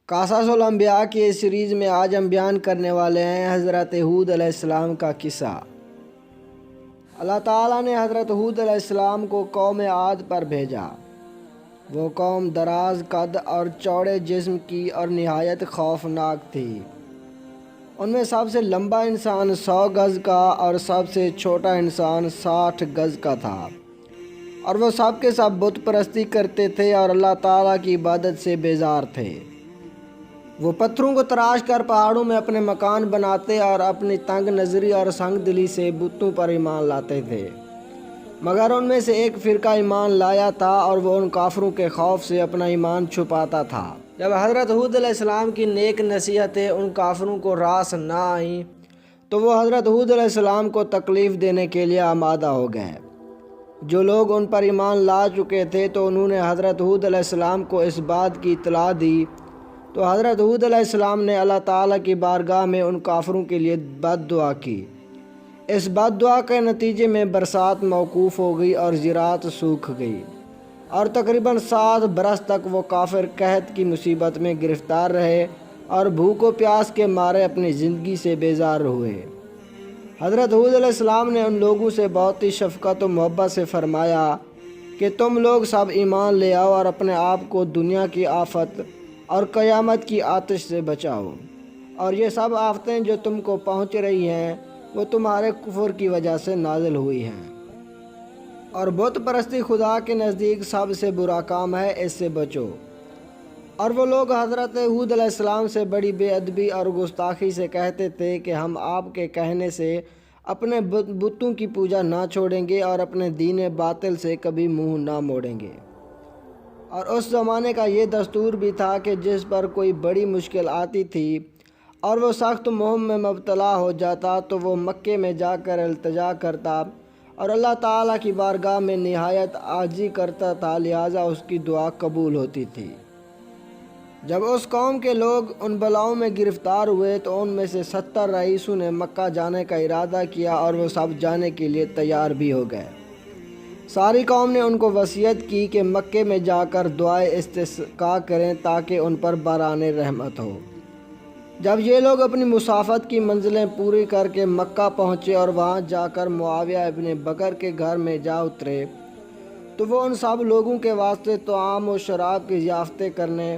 قصص الانبیاء کی اس سیریز میں آج ہم بیان کرنے والے ہیں حضرت ہود علیہ السلام کا قصہ۔ اللہ تعالیٰ نے حضرت ہود علیہ السلام کو قوم عاد پر بھیجا۔ وہ قوم دراز قد اور چوڑے جسم کی اور نہایت خوفناک تھی۔ ان میں سب سے لمبا انسان 100 گز کا اور سب سے چھوٹا انسان 60 گز کا تھا، اور وہ سب کے سب بت پرستی کرتے تھے اور اللہ تعالیٰ کی عبادت سے بیزار تھے۔ وہ پتھروں کو تراش کر پہاڑوں میں اپنے مکان بناتے اور اپنی تنگ نظری اور سنگ دلی سے بتوں پر ایمان لاتے تھے، مگر ان میں سے ایک فرقہ ایمان لایا تھا اور وہ ان کافروں کے خوف سے اپنا ایمان چھپاتا تھا۔ جب حضرت ہود علیہ السلام کی نیک نصیحتیں ان کافروں کو راس نہ آئیں تو وہ حضرت ہود علیہ السلام کو تکلیف دینے کے لیے آمادہ ہو گئے۔ جو لوگ ان پر ایمان لا چکے تھے تو انہوں نے حضرت ہود علیہ السلام کو اس بات کی اطلاع دی، تو حضرت ہود علیہ السلام نے اللہ تعالیٰ کی بارگاہ میں ان کافروں کے لیے بد دعا کی۔ اس بد دعا کے نتیجے میں برسات موقوف ہو گئی اور زراعت سوکھ گئی، اور تقریباً 7 برس تک وہ کافر قحط کی مصیبت میں گرفتار رہے اور بھوک و پیاس کے مارے اپنی زندگی سے بیزار ہوئے۔ حضرت ہود علیہ السلام نے ان لوگوں سے بہت ہی شفقت و محبت سے فرمایا کہ تم لوگ سب ایمان لے آؤ اور اپنے آپ کو دنیا کی آفت اور قیامت کی آتش سے بچاؤ، اور یہ سب آفتیں جو تم کو پہنچ رہی ہیں وہ تمہارے کفر کی وجہ سے نازل ہوئی ہیں، اور بت پرستی خدا کے نزدیک سب سے برا کام ہے، اس سے بچو۔ اور وہ لوگ حضرت ہود علیہ السلام سے بڑی بے ادبی اور گستاخی سے کہتے تھے کہ ہم آپ کے کہنے سے اپنے بتوں کی پوجا نہ چھوڑیں گے اور اپنے دین باطل سے کبھی منہ نہ موڑیں گے۔ اور اس زمانے کا یہ دستور بھی تھا کہ جس پر کوئی بڑی مشکل آتی تھی اور وہ سخت مہم میں مبتلا ہو جاتا تو وہ مکے میں جا کر التجا کرتا اور اللہ تعالیٰ کی بارگاہ میں نہایت عاجزی کرتا تھا، لہٰذا اس کی دعا قبول ہوتی تھی۔ جب اس قوم کے لوگ ان بلاؤں میں گرفتار ہوئے تو ان میں سے 70 رئیسوں نے مکہ جانے کا ارادہ کیا اور وہ سب جانے کے لیے تیار بھی ہو گئے۔ ساری قوم نے ان کو وصیت کی کہ مکے میں جا کر دعائے استسقاء کریں تاکہ ان پر باران رحمت ہو۔ جب یہ لوگ اپنی مسافت کی منزلیں پوری کر کے مکہ پہنچے اور وہاں جا کر معاویہ ابن بکر کے گھر میں جا اترے تو وہ ان سب لوگوں کے واسطے طعام و شراب کی ضیافتیں کرنے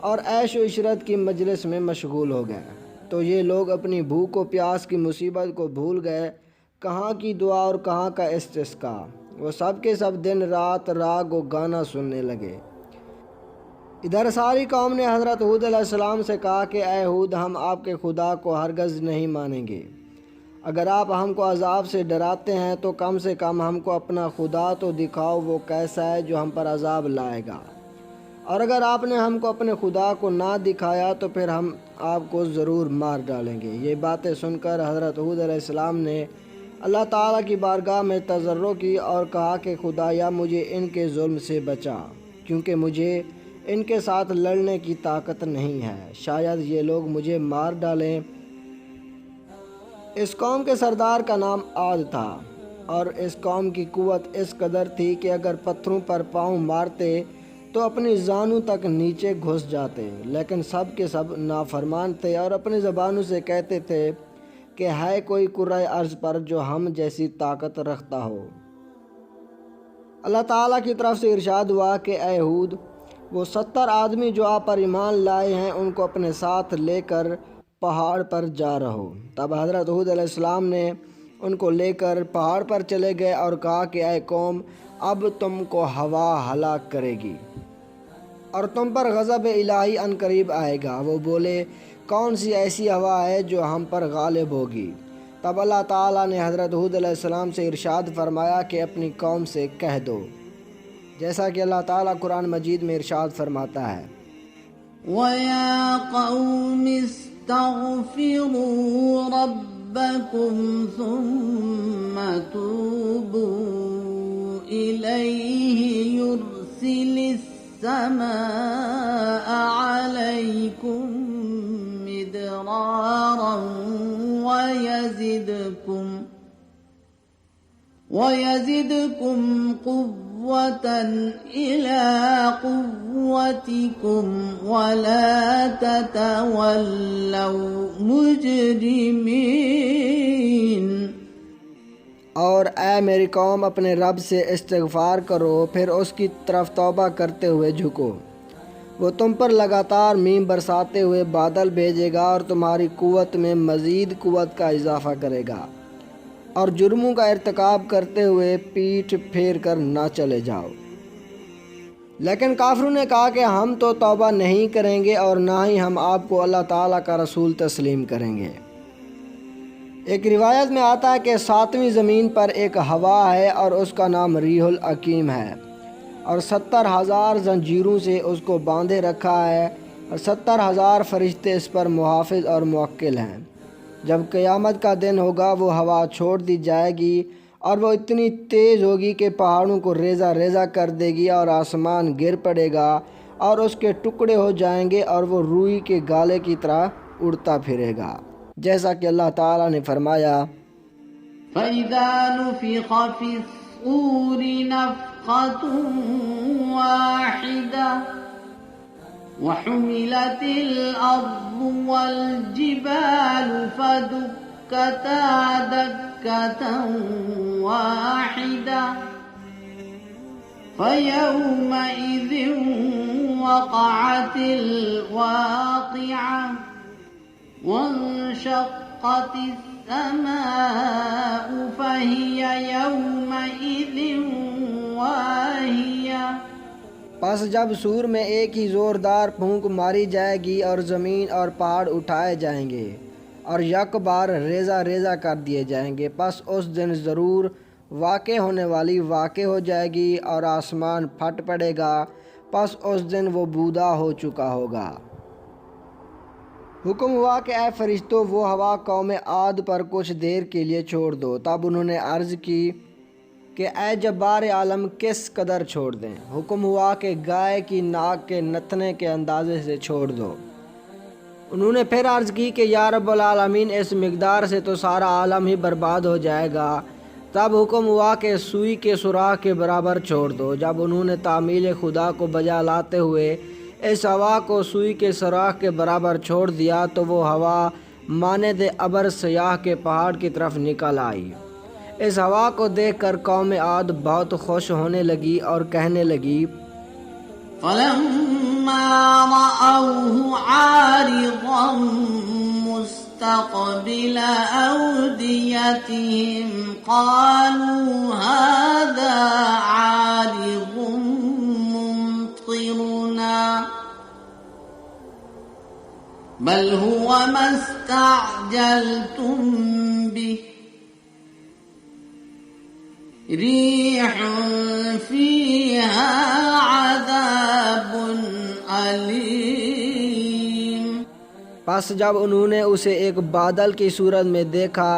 اور عیش و عشرت کی مجلس میں مشغول ہو گئے۔ تو یہ لوگ اپنی بھوک و پیاس کی مصیبت کو بھول گئے، کہاں کی دعا اور کہاں کا استسقاء۔ وہ سب کے سب دن رات راگ و گانا سننے لگے۔ ادھر ساری قوم نے حضرت ہود علیہ السلام سے کہا کہ اے ہود، ہم آپ کے خدا کو ہرگز نہیں مانیں گے۔ اگر آپ ہم کو عذاب سے ڈراتے ہیں تو کم سے کم ہم کو اپنا خدا تو دکھاؤ، وہ کیسا ہے جو ہم پر عذاب لائے گا، اور اگر آپ نے ہم کو اپنے خدا کو نہ دکھایا تو پھر ہم آپ کو ضرور مار ڈالیں گے۔ یہ باتیں سن کر حضرت ہود علیہ السلام نے اللہ تعالیٰ کی بارگاہ میں تضرع کی اور کہا کہ خدایا مجھے ان کے ظلم سے بچا، کیونکہ مجھے ان کے ساتھ لڑنے کی طاقت نہیں ہے، شاید یہ لوگ مجھے مار ڈالیں۔ اس قوم کے سردار کا نام عاد تھا، اور اس قوم کی قوت اس قدر تھی کہ اگر پتھروں پر پاؤں مارتے تو اپنی زانوں تک نیچے گھس جاتے، لیکن سب کے سب نافرمان تھے اور اپنی زبانوں سے کہتے تھے کہ ہے کوئی کرۂ ارض پر جو ہم جیسی طاقت رکھتا ہو۔ اللہ تعالیٰ کی طرف سے ارشاد ہوا کہ اے ہود، وہ 70 آدمی جو آپ پر ایمان لائے ہیں ان کو اپنے ساتھ لے کر پہاڑ پر جا رہو۔ تب حضرت ہود علیہ السلام نے ان کو لے کر پہاڑ پر چلے گئے اور کہا کہ اے قوم، اب تم کو ہوا ہلاک کرے گی اور تم پر غضب الہی عن قریب آئے گا۔ وہ بولے، کون سی ایسی ہوا ہے جو ہم پر غالب ہوگی؟ تب اللہ تعالیٰ نے حضرت ہود علیہ السلام سے ارشاد فرمایا کہ اپنی قوم سے کہہ دو، جیسا کہ اللہ تعالیٰ قرآن مجید میں ارشاد فرماتا ہے، وَيَا قَوْمِ اسْتَغْفِرُوا رَبَّكُمْ ثُمَّ تُوبُوا إِلَيْهِ يُرْسِلِ السَّمَاءَ عَلَيْكُمْ مِدْرَارًا وَيَزِدْكُمْ قُوَّةً قوة إلى قوتكم ولا تتولوا مجرمين۔ اور اے میری قوم اپنے رب سے استغفار کرو، پھر اس کی طرف توبہ کرتے ہوئے جھکو، وہ تم پر لگاتار میم برساتے ہوئے بادل بھیجے گا اور تمہاری قوت میں مزید قوت کا اضافہ کرے گا، اور جرموں کا ارتکاب کرتے ہوئے پیٹھ پھیر کر نہ چلے جاؤ۔ لیکن کافروں نے کہا کہ ہم تو توبہ نہیں کریں گے اور نہ ہی ہم آپ کو اللہ تعالیٰ کا رسول تسلیم کریں گے۔ ایک روایت میں آتا ہے کہ 7ویں زمین پر ایک ہوا ہے اور اس کا نام ریح العقیم ہے، اور 70,000 زنجیروں سے اس کو باندھے رکھا ہے، اور 70,000 فرشتے اس پر محافظ اور موکل ہیں۔ جب قیامت کا دن ہوگا وہ ہوا چھوڑ دی جائے گی اور وہ اتنی تیز ہوگی کہ پہاڑوں کو ریزہ ریزہ کر دے گی اور آسمان گر پڑے گا اور اس کے ٹکڑے ہو جائیں گے اور وہ روئی کے گالے کی طرح اڑتا پھرے گا، جیسا کہ اللہ تعالیٰ نے فرمایا فَإِذَا نُفِخَ فِي الصُّورِ نَفْخَةٌ وَاحِدَةٌ وَحُمِلَتِ الْأَرْضُ وَالْجِبَالُ فَدُكَّتَا دَكَّةً وَاحِدَةً فَيَوْمَئِذٍ وَقَعَتِ الْوَاقِعَةُ وَانشَقَّتِ السَّمَاءُ فَهِيَ يَوْمَئِذٍ وَاهِيَةٌ۔ پس جب سور میں ایک ہی زوردار پھونک ماری جائے گی اور زمین اور پہاڑ اٹھائے جائیں گے اور یک بار ریزہ ریزہ کر دیے جائیں گے، پس اس دن ضرور واقع ہونے والی واقع ہو جائے گی اور آسمان پھٹ پڑے گا، پس اس دن وہ بودا ہو چکا ہوگا۔ حکم ہوا کہ اے فرشتوں وہ ہوا قوم عاد پر کچھ دیر کے لیے چھوڑ دو۔ تب انہوں نے عرض کی کہ اے جبار عالم کس قدر چھوڑ دیں؟ حکم ہوا کہ گائے کی ناک کے نتنے کے اندازے سے چھوڑ دو۔ انہوں نے پھر عرض کی کہ یا رب العالمین اس مقدار سے تو سارا عالم ہی برباد ہو جائے گا۔ تب حکم ہوا کہ سوئی کے سوراخ کے برابر چھوڑ دو۔ جب انہوں نے تعمیل خدا کو بجا لاتے ہوئے اس ہوا کو سوئی کے سوراخ کے برابر چھوڑ دیا تو وہ ہوا مانند ابر سیاہ کے پہاڑ کی طرف نکل آئی۔ اس ہوا کو دیکھ کر قوم عاد بہت خوش ہونے لگی اور کہنے لگی فَلَمَّا رَأَوْهُ عَارِضًا مُسْتَقْبِلَ أَوْدِيَتِهِمْ قَالُوا هَذَا عَارِضٌ مُمْطِرُنَا بَلْ هُوَ مَا اسْتَعْجَلْتُمْ بِهِ رِيحٌ فِيهَا عَذَابٌ أَلِيمٌ۔ پس جب انہوں نے اسے ایک بادل کی صورت میں دیکھا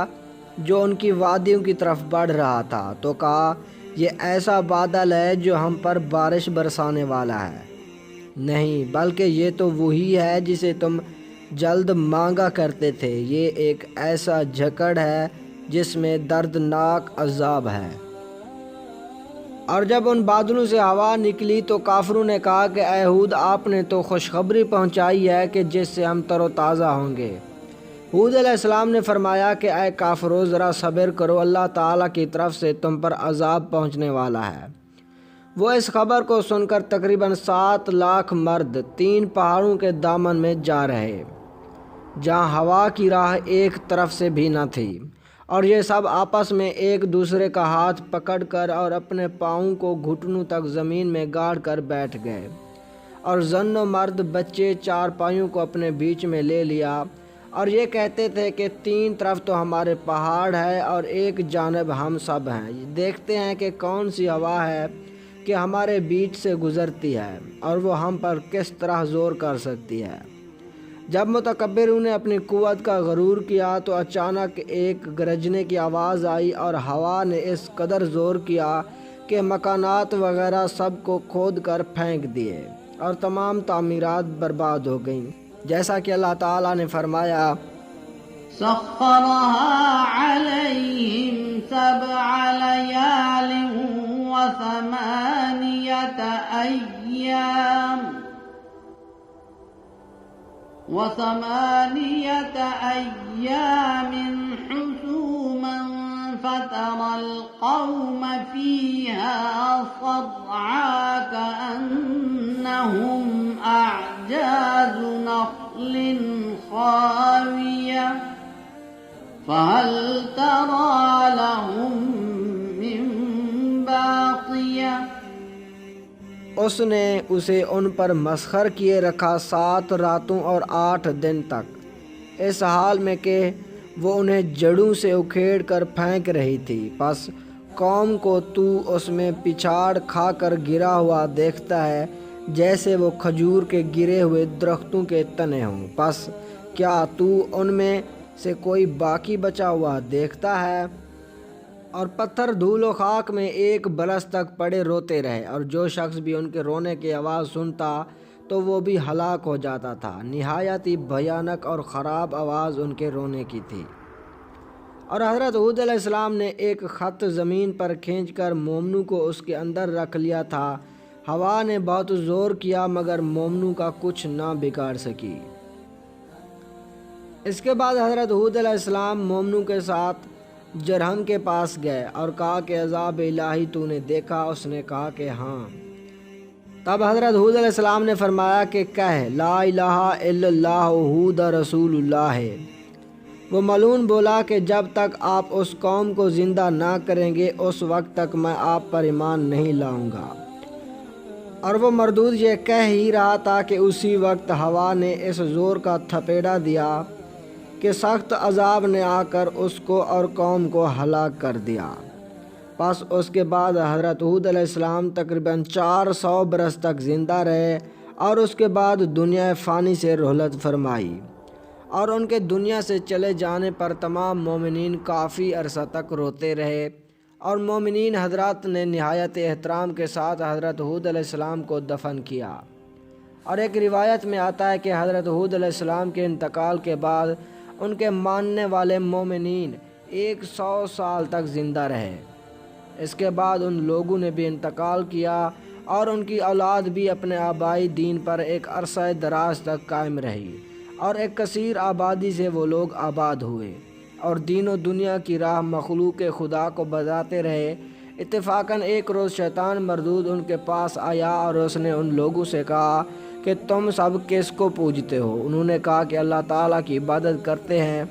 جو ان کی وادیوں کی طرف بڑھ رہا تھا تو کہا یہ ایسا بادل ہے جو ہم پر بارش برسانے والا ہے، نہیں بلکہ یہ تو وہی ہے جسے تم جلد مانگا کرتے تھے، یہ ایک ایسا جھکڑ ہے جس میں دردناک عذاب ہے۔ اور جب ان بادلوں سے ہوا نکلی تو کافروں نے کہا کہ اے ہود آپ نے تو خوشخبری پہنچائی ہے کہ جس سے ہم تر و تازہ ہوں گے۔ ہود علیہ السلام نے فرمایا کہ اے کافرو ذرا صبر کرو، اللہ تعالیٰ کی طرف سے تم پر عذاب پہنچنے والا ہے۔ وہ اس خبر کو سن کر تقریباً 7 لاکھ مرد 3 پہاڑوں کے دامن میں جا رہے جہاں ہوا کی راہ ایک طرف سے بھی نہ تھی، اور یہ سب آپس میں ایک دوسرے کا ہاتھ پکڑ کر اور اپنے پاؤں کو گھٹنوں تک زمین میں گاڑ کر بیٹھ گئے، اور زن و مرد بچے 4 پائیوں کو اپنے بیچ میں لے لیا، اور یہ کہتے تھے کہ 3 طرف تو ہمارے پہاڑ ہے اور ایک جانب ہم سب ہیں، دیکھتے ہیں کہ کون سی ہوا ہے کہ ہمارے بیچ سے گزرتی ہے اور وہ ہم پر کس طرح زور کر سکتی ہے۔ جب متکبروں نے اپنی قوت کا غرور کیا تو اچانک ایک گرجنے کی آواز آئی اور ہوا نے اس قدر زور کیا کہ مکانات وغیرہ سب کو کھود کر پھینک دیے اور تمام تعمیرات برباد ہو گئیں، جیسا کہ اللہ تعالیٰ نے فرمایا سخرها عليهم 7 ليال وثمانية أيام حسوما فترى القوم فيها صرعى كأنهم أعجاز نخل خاوية فهل ترى لهم من باقية اس نے اسے ان پر مسخر کیے رکھا 7 راتوں اور 8 دن تک، اس حال میں کہ وہ انہیں جڑوں سے اکھیڑ کر پھینک رہی تھی۔ پس قوم کو تو اس میں پچھاڑ کھا کر گرا ہوا دیکھتا ہے جیسے وہ کھجور کے گرے ہوئے درختوں کے تنے ہوں۔ پس کیا تو ان میں سے کوئی باقی بچا ہوا دیکھتا ہے؟ اور پتھر دھول و خاک میں 1 برس تک پڑے روتے رہے، اور جو شخص بھی ان کے رونے کی آواز سنتا تو وہ بھی ہلاک ہو جاتا تھا۔ نہایت ہی بھیانک اور خراب آواز ان کے رونے کی تھی۔ اور حضرت ہود علیہ السلام نے ایک خط زمین پر کھینچ کر مومنوں کو اس کے اندر رکھ لیا تھا۔ ہوا نے بہت زور کیا مگر مومنوں کا کچھ نہ بگاڑ سکی۔ اس کے بعد حضرت ہود علیہ السلام مومنوں کے ساتھ جرہم کے پاس گئے اور کہا کہ عذاب الہی تو نے دیکھا؟ اس نے کہا کہ ہاں۔ تب حضرت ہود علیہ السلام نے فرمایا کہ کہہ لا الہ الا اللہ ہود رسول اللہ ہے۔ وہ ملعون بولا کہ جب تک آپ اس قوم کو زندہ نہ کریں گے اس وقت تک میں آپ پر ایمان نہیں لاؤں گا۔ اور وہ مردود یہ کہہ ہی رہا تھا کہ اسی وقت ہوا نے اس زور کا تھپیڑا دیا کہ سخت عذاب نے آ کر اس کو اور قوم کو ہلاک کر دیا۔ پس اس کے بعد حضرت ہود علیہ السلام تقریباً 400 برس تک زندہ رہے، اور اس کے بعد دنیا فانی سے رحلت فرمائی، اور ان کے دنیا سے چلے جانے پر تمام مومنین کافی عرصہ تک روتے رہے، اور مومنین حضرات نے نہایت احترام کے ساتھ حضرت ہود علیہ السلام کو دفن کیا۔ اور ایک روایت میں آتا ہے کہ حضرت ہود علیہ السلام کے انتقال کے بعد ان کے ماننے والے مومنین 100 سال تک زندہ رہے۔ اس کے بعد ان لوگوں نے بھی انتقال کیا، اور ان کی اولاد بھی اپنے آبائی دین پر ایک عرصہ دراز تک قائم رہی، اور ایک کثیر آبادی سے وہ لوگ آباد ہوئے، اور دین و دنیا کی راہ مخلوق خدا کو بتاتے رہے۔ اتفاقاً ایک روز شیطان مردود ان کے پاس آیا اور اس نے ان لوگوں سے کہا کہ تم سب کس کو پوجتے ہو؟ انہوں نے کہا کہ اللہ تعالیٰ کی عبادت کرتے ہیں۔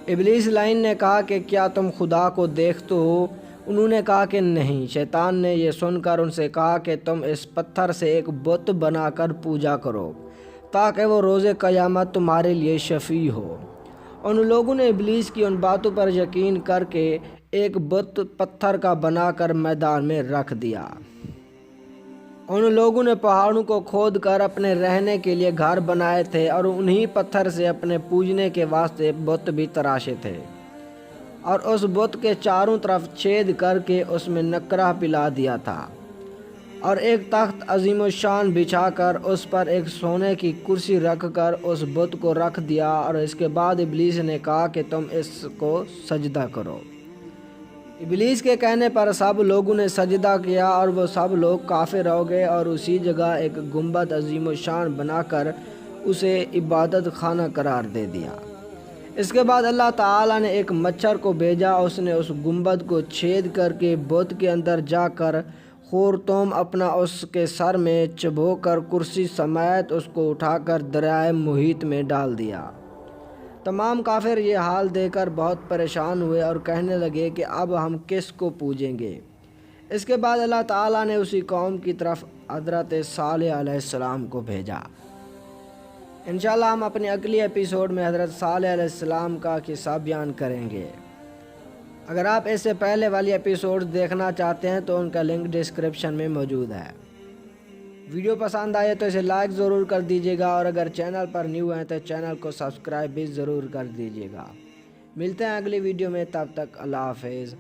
ابلیس لعین نے کہا کہ کیا تم خدا کو دیکھتے ہو؟ انہوں نے کہا کہ نہیں۔ شیطان نے یہ سن کر ان سے کہا کہ تم اس پتھر سے ایک بت بنا کر پوجا کرو تاکہ وہ روز قیامت تمہارے لیے شفیع ہو۔ ان لوگوں نے ابلیس کی ان باتوں پر یقین کر کے ایک بت پتھر کا بنا کر میدان میں رکھ دیا۔ ان لوگوں نے پہاڑوں کو کھود کر اپنے رہنے کے لیے گھر بنائے تھے، اور انہی پتھر سے اپنے پوجنے کے واسطے بت بھی تراشے تھے، اور اس بت کے چاروں طرف چھید کر کے اس میں نقرہ پلا دیا تھا، اور ایک تخت عظیم الشان بچھا کر اس پر ایک سونے کی کرسی رکھ کر اس بت کو رکھ دیا، اور اس کے بعد ابلیس نے کہا کہ تم اس کو سجدہ کرو۔ ابلیس کے کہنے پر سب لوگوں نے سجدہ کیا، اور وہ سب لوگ کافر ہو گئے، اور اسی جگہ ایک گنبد عظیم الشان بنا کر اسے عبادت خانہ قرار دے دیا۔ اس کے بعد اللہ تعالیٰ نے ایک مچھر کو بھیجا، اس نے اس گنبد کو چھید کر کے بت کے اندر جا کر خورتوم اپنا اس کے سر میں چبھو کر کرسی سمیت اس کو اٹھا کر دریائے محیط میں ڈال دیا۔ تمام کافر یہ حال دیکھ کر بہت پریشان ہوئے اور کہنے لگے کہ اب ہم کس کو پوجیں گے۔ اس کے بعد اللہ تعالیٰ نے اسی قوم کی طرف حضرت صالح علیہ السلام کو بھیجا۔ انشاءاللہ ہم اپنی اگلی ایپیسوڈ میں حضرت صالح علیہ السلام کا قصہ بیان کریں گے۔ اگر آپ اس سے پہلے والی ایپیسوڈ دیکھنا چاہتے ہیں تو ان کا لنک ڈسکرپشن میں موجود ہے۔ ویڈیو پسند آئے تو اسے لائک ضرور کر دیجیے گا، اور اگر چینل پر نیو ہیں تو چینل کو سبسکرائب بھی ضرور کر دیجیے گا۔ ملتے ہیں اگلی ویڈیو میں، تب تک اللہ حافظ۔